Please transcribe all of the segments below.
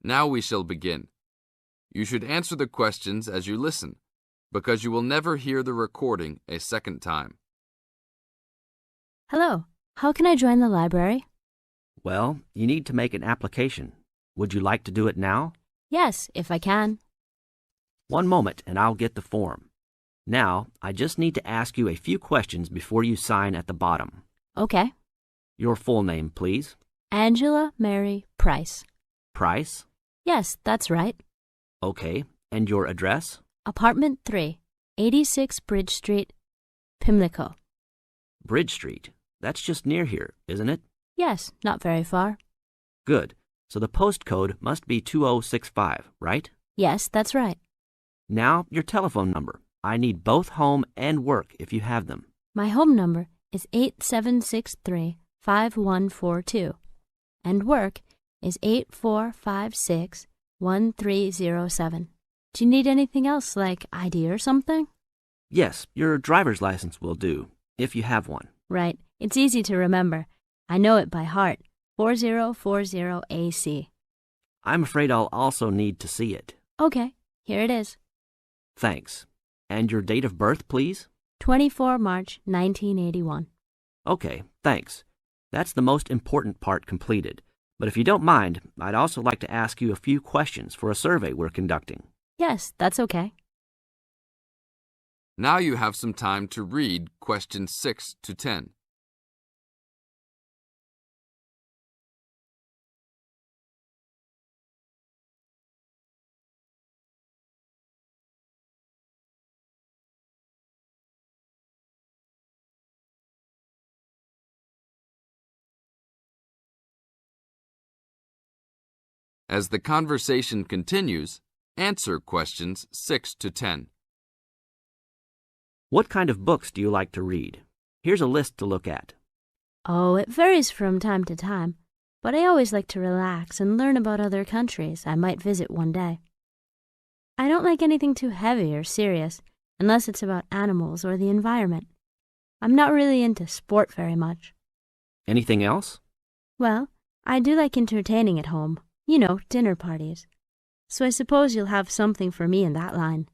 Now we shall begin. You should answer the questions as you listen, because you will never hear the recording a second time. Hello, how can I join the library? Well, you need to make an application. Would you like to do it now? Yes, if I can. One moment and I'll get the form. Now, I just need to ask you a few questions before you sign at the bottom. Okay. Your full name, please. Angela Mary Price. Price? Yes, that's right. Okay. And your address? Apartment 3, 86 Bridge Street, Pimlico. Bridge Street. That's just near here, isn't it? Yes, not very far. Good. So the postcode must be 2065, right? Yes, that's right. Now, your telephone number. I need both home and work if you have them. My home number is 8763-5142, and work is 8456-1307. Do you need anything else, like ID or something? Yes, your driver's license will do, if you have one. Right. It's easy to remember. I know it by heart. 4040 AC. I'm afraid I'll also need to see it. Okay, here it is. Thanks. And your date of birth, please? 24 March 1981. Okay, thanks. That's the most important part completed. But if you don't mind, I'd also like to ask you a few questions for a survey we're conducting. Yes, that's okay. Now you have some time to read questions 6 to 10. As the conversation continues, answer questions 6 to 10. What kind of books do you like to read? Here's a list to look at. Oh, it varies from time to time, but I always like to relax and learn about other countries I might visit one day. I don't like anything too heavy or serious, unless it's about animals or the environment. I'm not really into sport very much. Anything else? Well, I do like entertaining at home. You know, dinner parties. So I suppose you'll have something for me in that line.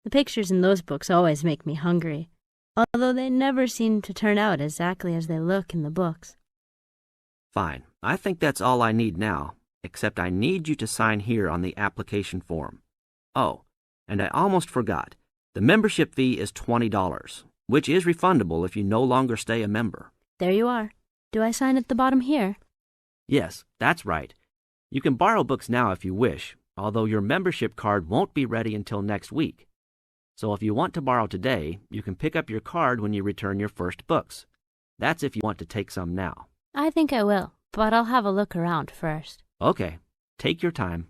The pictures in those books always make me hungry, although they never seem to turn out exactly as they look in the books. Fine. I think that's all I need now, except I need you to sign here on the application form. Oh, and I almost forgot. The membership fee is $20, which is refundable if you no longer stay a member. There you are. Do I sign at the bottom here? Yes, that's right. You can borrow books now if you wish, although your membership card won't be ready until next week. So if you want to borrow today, you can pick up your card when you return your first books. That's if you want to take some now. I think I will, but I'll have a look around first. Okay, take your time.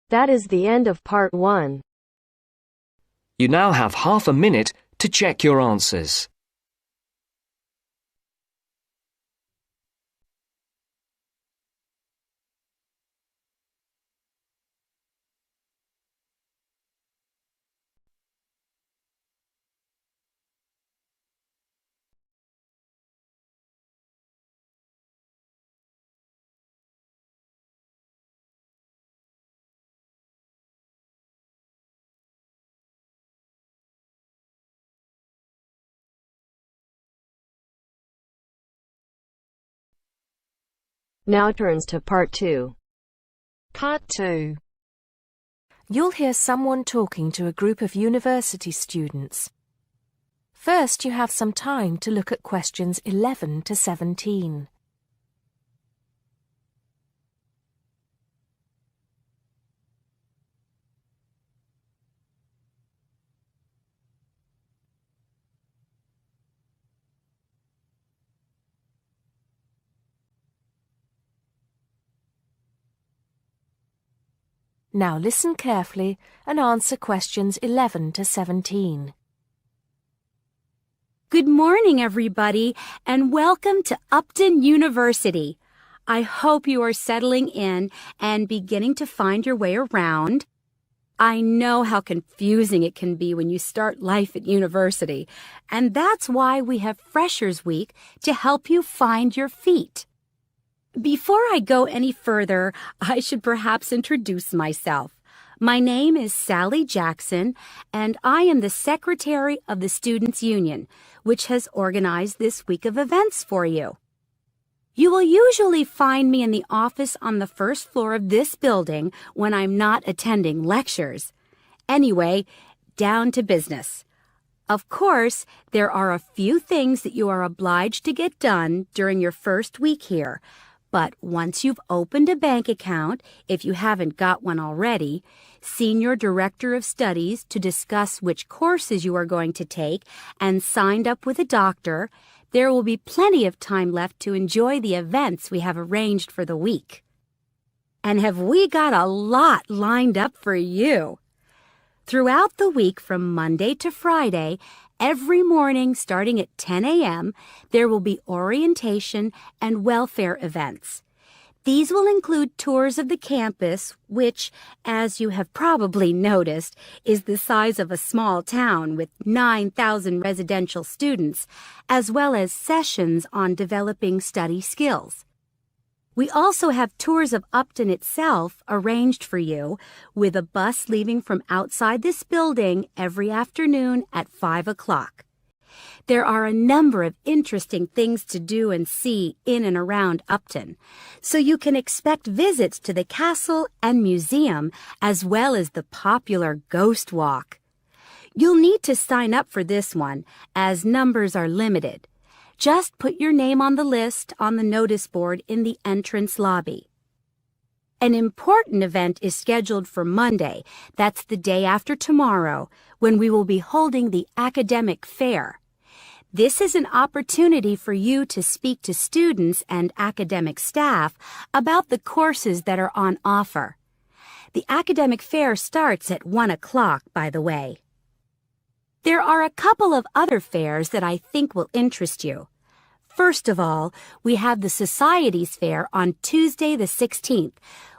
That is the end of part 1. You now have half a minute to check your answers. Now turns to part 2. Part 2. You'll hear someone talking to a group of university students. First, you have some time to look at questions 11 to 17. Now listen carefully and answer questions 11 to 17. Good morning, everybody, and welcome to Upton University. I hope you are settling in and beginning to find your way around. I know how confusing it can be when you start life at university, and that's why we have Freshers Week to help you find your feet. Before I go any further, I should perhaps introduce myself. My name is Sally Jackson, and I am the Secretary of the Students' Union, which has organized this week of events for you. You will usually find me in the office on the first floor of this building when I'm not attending lectures. Anyway, down to business. Of course, there are a few things that you are obliged to get done during your first week here. But once you've opened a bank account, if you haven't got one already, seen your director of studies to discuss which courses you are going to take, and signed up with a doctor, there will be plenty of time left to enjoy the events we have arranged for the week. And have we got a lot lined up for you? Throughout the week from Monday to Friday, every morning starting at 10 a.m., there will be orientation and welfare events. These will include tours of the campus, which, as you have probably noticed, is the size of a small town with 9,000 residential students, as well as sessions on developing study skills. We also have tours of Upton itself arranged for you, with a bus leaving from outside this building every afternoon at 5 o'clock. There are a number of interesting things to do and see in and around Upton, so you can expect visits to the castle and museum as well as the popular Ghost Walk. You'll need to sign up for this one, as numbers are limited. Just put your name on the list on the notice board in the entrance lobby. An important event is scheduled for Monday, that's the day after tomorrow, when we will be holding the academic fair. This is an opportunity for you to speak to students and academic staff about the courses that are on offer. The academic fair starts at 1 o'clock, by the way. There are a couple of other fairs that I think will interest you. First of all, we have the Societies Fair on Tuesday the 16th,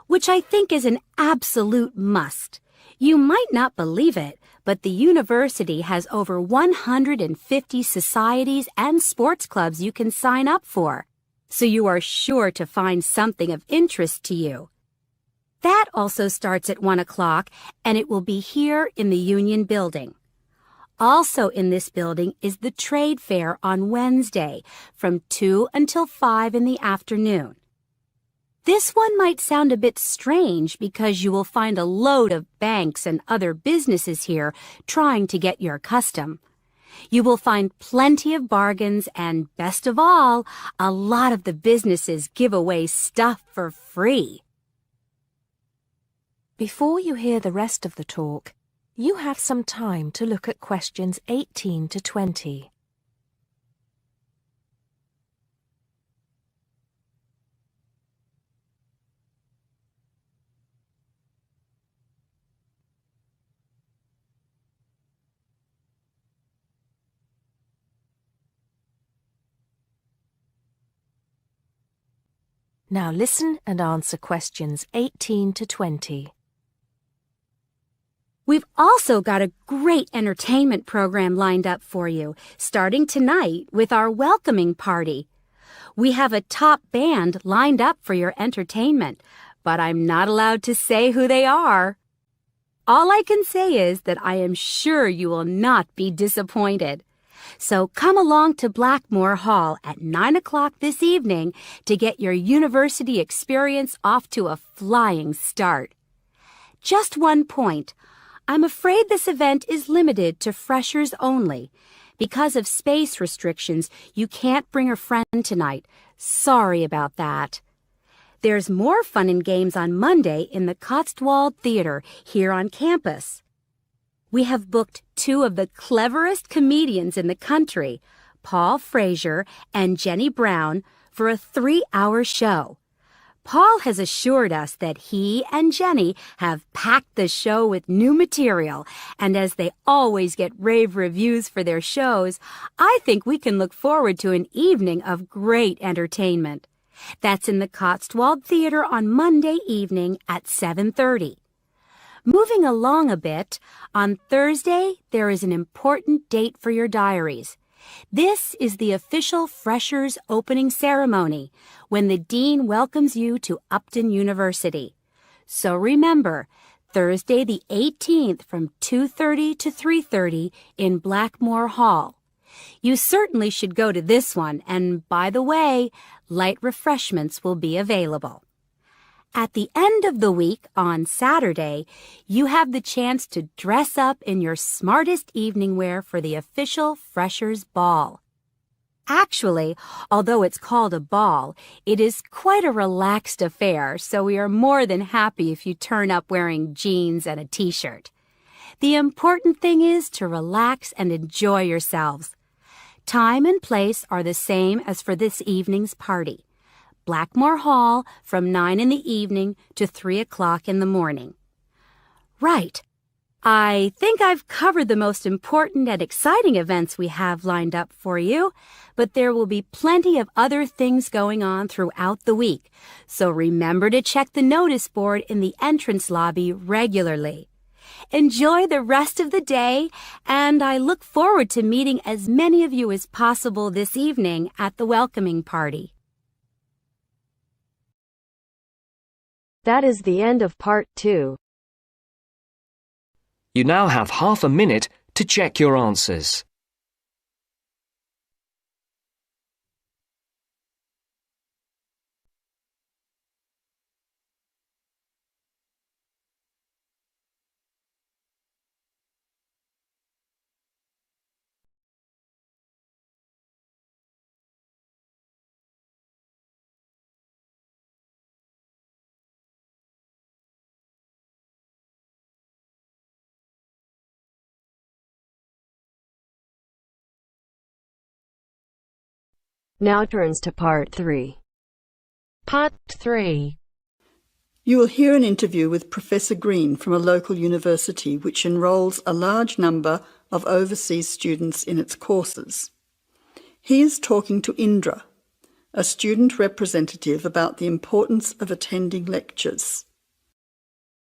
which I think is an absolute must. You might not believe it, but the university has over 150 societies and sports clubs you can sign up for, so you are sure to find something of interest to you. That also starts at 1 o'clock, and it will be here in the Union Building. Also in this building is the Trade Fair on Wednesday from 2 until 5 in the afternoon. This one might sound a bit strange because you will find a load of banks and other businesses here trying to get your custom. You will find plenty of bargains and, best of all, a lot of the businesses give away stuff for free. Before you hear the rest of the talk, you have some time to look at questions 18 to 20. Now listen and answer questions 18 to 20. We've also got a great entertainment program lined up for you, starting tonight with our welcoming party. We have a top band lined up for your entertainment, but I'm not allowed to say who they are. All I can say is that I am sure you will not be disappointed. So come along to Blackmore Hall at 9 o'clock this evening to get your university experience off to a flying start. Just one point. I'm afraid this event is limited to freshers only. Because of space restrictions, you can't bring a friend tonight. Sorry about that. There's more fun and games on Monday in the Cotswold Theater here on campus. We have booked two of the cleverest comedians in the country, Paul Frazier and Jenny Brown, for a 3-hour show. Paul has assured us that he and Jenny have packed the show with new material, and as they always get rave reviews for their shows, I think we can look forward to an evening of great entertainment. That's in the Cotswold Theater on Monday evening at 7:30. Moving along a bit, on Thursday there is an important date for your diaries. This is the official Freshers opening ceremony when the Dean welcomes you to Upton University. So remember, Thursday the 18th from 2:30 to 3:30 in Blackmore Hall. You certainly should go to this one, and by the way, light refreshments will be available. At the end of the week, on Saturday, you have the chance to dress up in your smartest evening wear for the official Freshers' Ball. Actually, although it's called a ball, it is quite a relaxed affair, so we are more than happy if you turn up wearing jeans and a t-shirt. The important thing is to relax and enjoy yourselves. Time and place are the same as for this evening's party. Blackmore Hall from 9 in the evening to 3 o'clock in the morning. Right. I think I've covered the most important and exciting events we have lined up for you, but there will be plenty of other things going on throughout the week, so remember to check the notice board in the entrance lobby regularly. Enjoy the rest of the day, and I look forward to meeting as many of you as possible this evening at the welcoming party. That is the end of part 2. You now have half a minute to check your answers. Now turns to part 3. Part 3. You will hear an interview with Professor Green from a local university which enrolls a large number of overseas students in its courses. He is talking to Indra, a student representative, about the importance of attending lectures.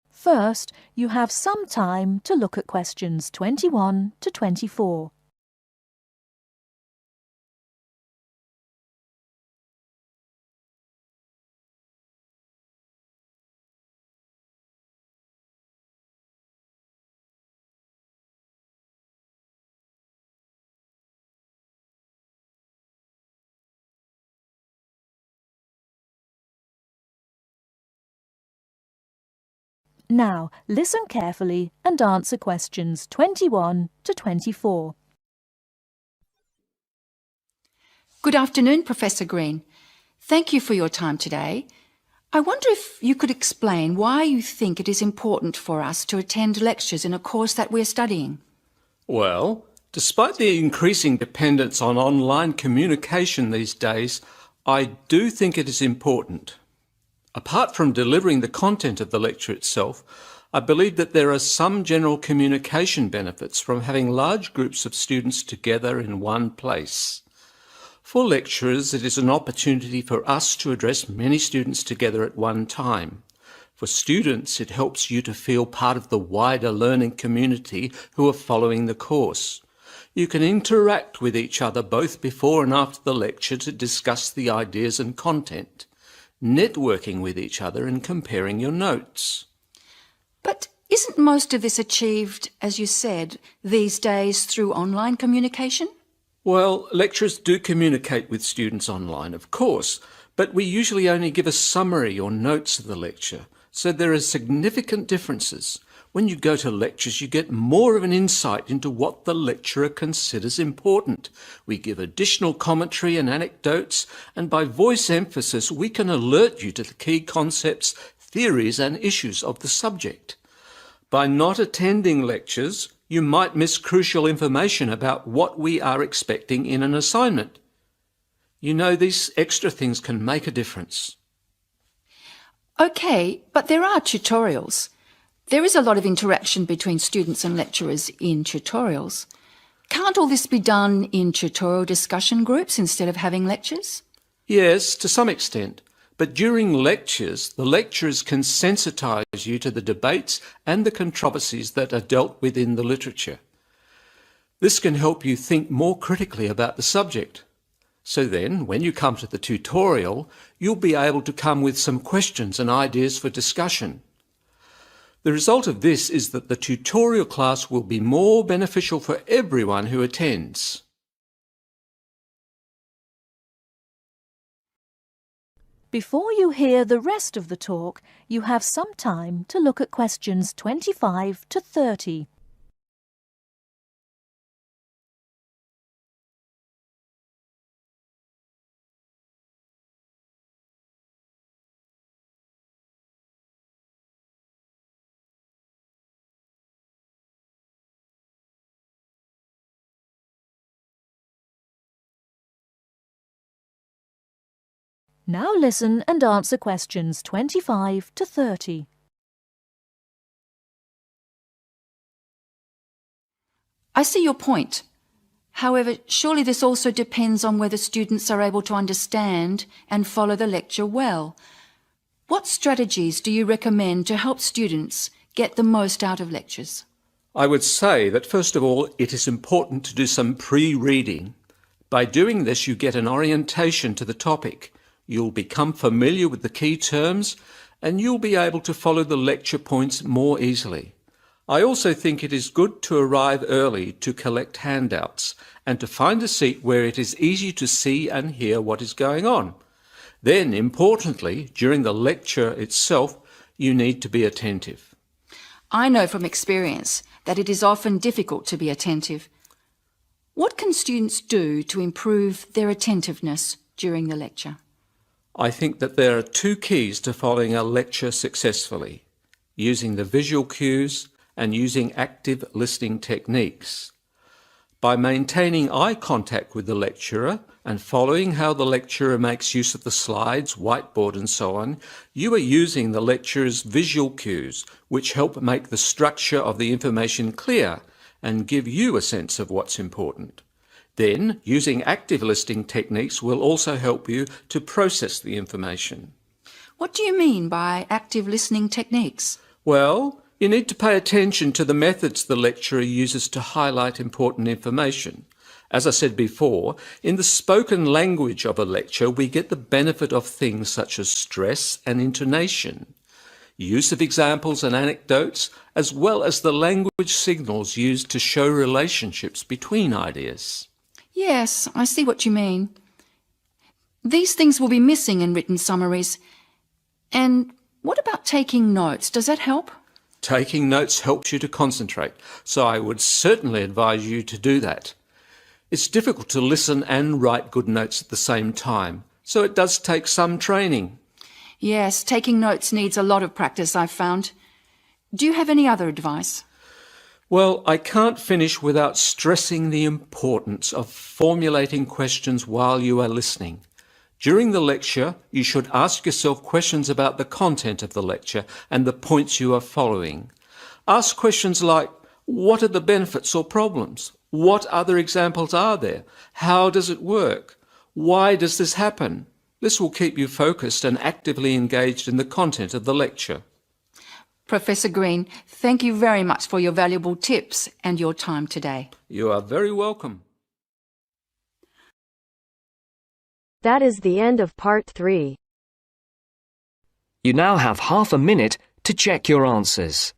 First, you have some time to look at questions 21 to 24. Now, listen carefully and answer questions 21 to 24. Good afternoon, Professor Green. Thank you for your time today. I wonder if you could explain why you think it is important for us to attend lectures in a course that we're studying. Well, despite the increasing dependence on online communication these days, I do think it is important. Apart from delivering the content of the lecture itself, I believe that there are some general communication benefits from having large groups of students together in one place. For lecturers, it is an opportunity for us to address many students together at one time. For students, it helps you to feel part of the wider learning community who are following the course. You can interact with each other both before and after the lecture to discuss the ideas and content, networking with each other and comparing your notes. But isn't most of this achieved, as you said, these days through online communication? Well, lecturers do communicate with students online, of course, but we usually only give a summary or notes of the lecture, so there are significant differences. When you go to lectures, you get more of an insight into what the lecturer considers important. We give additional commentary and anecdotes, and by voice emphasis, we can alert you to the key concepts, theories, and issues of the subject. By not attending lectures, you might miss crucial information about what we are expecting in an assignment. You know, these extra things can make a difference. Okay, but there are tutorials. There is a lot of interaction between students and lecturers in tutorials. Can't all this be done in tutorial discussion groups instead of having lectures? Yes, to some extent. But during lectures, the lecturers can sensitise you to the debates and the controversies that are dealt with in the literature. This can help you think more critically about the subject. So then, when you come to the tutorial, you'll be able to come with some questions and ideas for discussion. The result of this is that the tutorial class will be more beneficial for everyone who attends. Before you hear the rest of the talk, you have some time to look at questions 25 to 30. Now listen and answer questions 25 to 30. I see your point. However, surely this also depends on whether students are able to understand and follow the lecture well. What strategies do you recommend to help students get the most out of lectures? I would say that first of all, it is important to do some pre-reading. By doing this, you get an orientation to the topic. You'll become familiar with the key terms and you'll be able to follow the lecture points more easily. I also think it is good to arrive early to collect handouts and to find a seat where it is easy to see and hear what is going on. Then, importantly, during the lecture itself, you need to be attentive. I know from experience that it is often difficult to be attentive. What can students do to improve their attentiveness during the lecture? I think that there are two keys to following a lecture successfully: using the visual cues and using active listening techniques. By maintaining eye contact with the lecturer and following how the lecturer makes use of the slides, whiteboard and so on, you are using the lecturer's visual cues, which help make the structure of the information clear and give you a sense of what's important. Then, using active listening techniques will also help you to process the information. What do you mean by active listening techniques? Well, you need to pay attention to the methods the lecturer uses to highlight important information. As I said before, in the spoken language of a lecture, we get the benefit of things such as stress and intonation, use of examples and anecdotes, as well as the language signals used to show relationships between ideas. Yes, I see what you mean. These things will be missing in written summaries. And what about taking notes? Does that help? Taking notes helps you to concentrate, so I would certainly advise you to do that. It's difficult to listen and write good notes at the same time, so it does take some training. Yes, taking notes needs a lot of practice, I've found. Do you have any other advice? Well, I can't finish without stressing the importance of formulating questions while you are listening. During the lecture, you should ask yourself questions about the content of the lecture and the points you are following. Ask questions like, what are the benefits or problems? What other examples are there? How does it work? Why does this happen? This will keep you focused and actively engaged in the content of the lecture. Professor Green, thank you very much for your valuable tips and your time today. You are very welcome. That is the end of part 3. You now have half a minute to check your answers.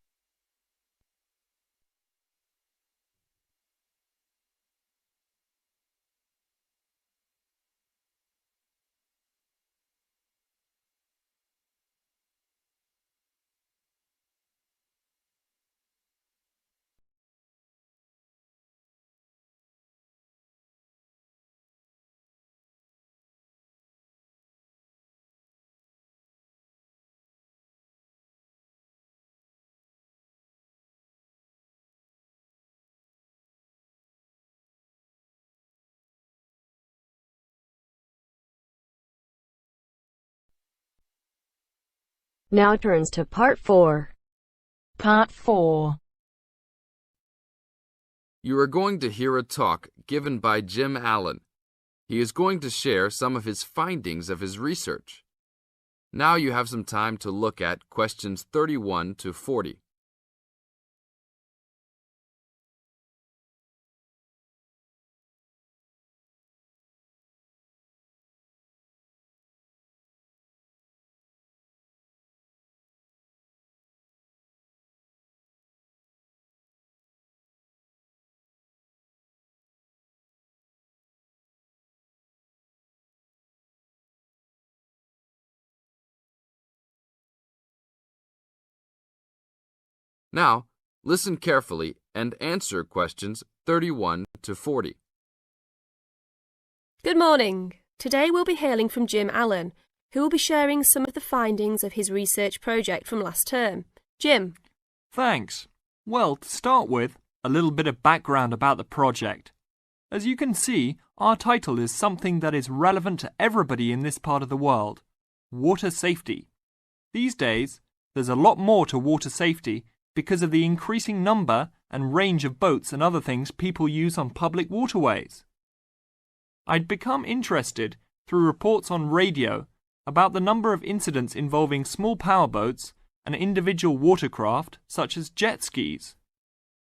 Now turns to part 4. Part 4. You are going to hear a talk given by Jim Allen. He is going to share some of his findings of his research. Now you have some time to look at questions 31 to 40. Now, listen carefully and answer questions 31 to 40. Good morning. Today we'll be hailing from Jim Allen, who will be sharing some of the findings of his research project from last term. Jim. Thanks. Well, to start with, a little bit of background about the project. As you can see, our title is something that is relevant to everybody in this part of the world: water safety. These days, there's a lot more to water safety because of the increasing number and range of boats and other things people use on public waterways. I'd become interested through reports on radio about the number of incidents involving small powerboats and individual watercraft such as jet skis.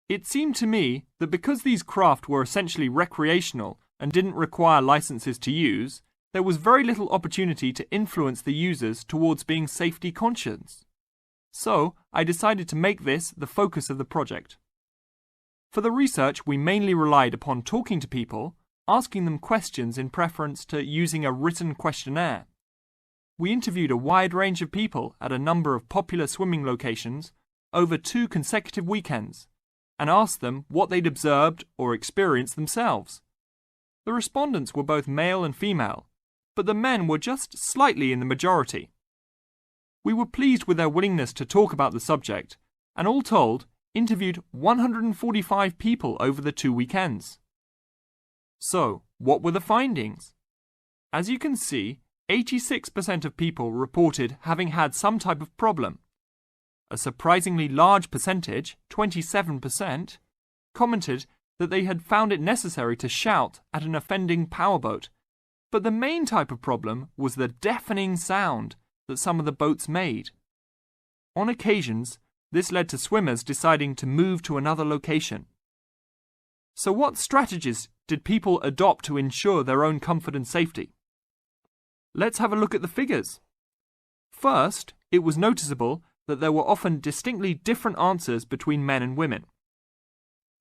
It seemed to me that because these craft were essentially recreational and didn't require licenses to use, there was very little opportunity to influence the users towards being safety conscious. So, I decided to make this the focus of the project. For the research, we mainly relied upon talking to people, asking them questions in preference to using a written questionnaire. We interviewed a wide range of people at a number of popular swimming locations over 2 consecutive weekends, and asked them what they'd observed or experienced themselves. The respondents were both male and female, but the men were just slightly in the majority. We were pleased with their willingness to talk about the subject, and all told, interviewed 145 people over the 2 weekends. So, what were the findings? As you can see, 86% of people reported having had some type of problem. A surprisingly large percentage, 27%, commented that they had found it necessary to shout at an offending powerboat, but the main type of problem was the deafening sound that some of the boats made. On occasions, this led to swimmers deciding to move to another location. So what strategies did people adopt to ensure their own comfort and safety? Let's have a look at the figures. First, it was noticeable that there were often distinctly different answers between men and women.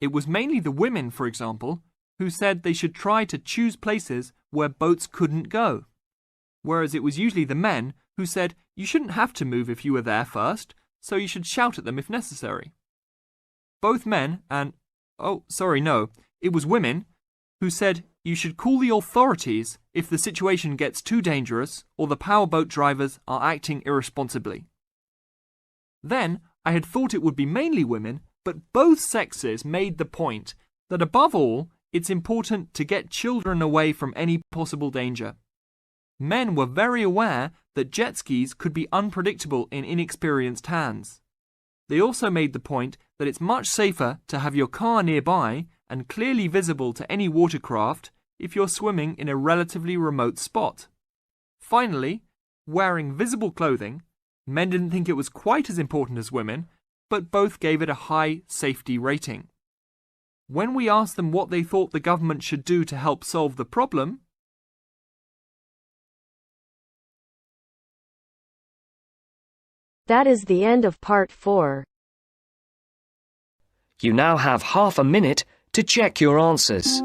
It was mainly the women, for example, who said they should try to choose places where boats couldn't go, whereas it was usually the men who said you shouldn't have to move if you were there first, so you should shout at them if necessary. Both men and, it was women who said you should call the authorities if the situation gets too dangerous or the powerboat drivers are acting irresponsibly. Then, I had thought it would be mainly women, but both sexes made the point that above all, it's important to get children away from any possible danger. Men were very aware that jet skis could be unpredictable in inexperienced hands. They also made the point that it's much safer to have your car nearby and clearly visible to any watercraft if you're swimming in a relatively remote spot. Finally, wearing visible clothing, men didn't think it was quite as important as women, but both gave it a high safety rating. When we asked them what they thought the government should do to help solve the problem, That is the end of part 4. You now have half a minute to check your answers.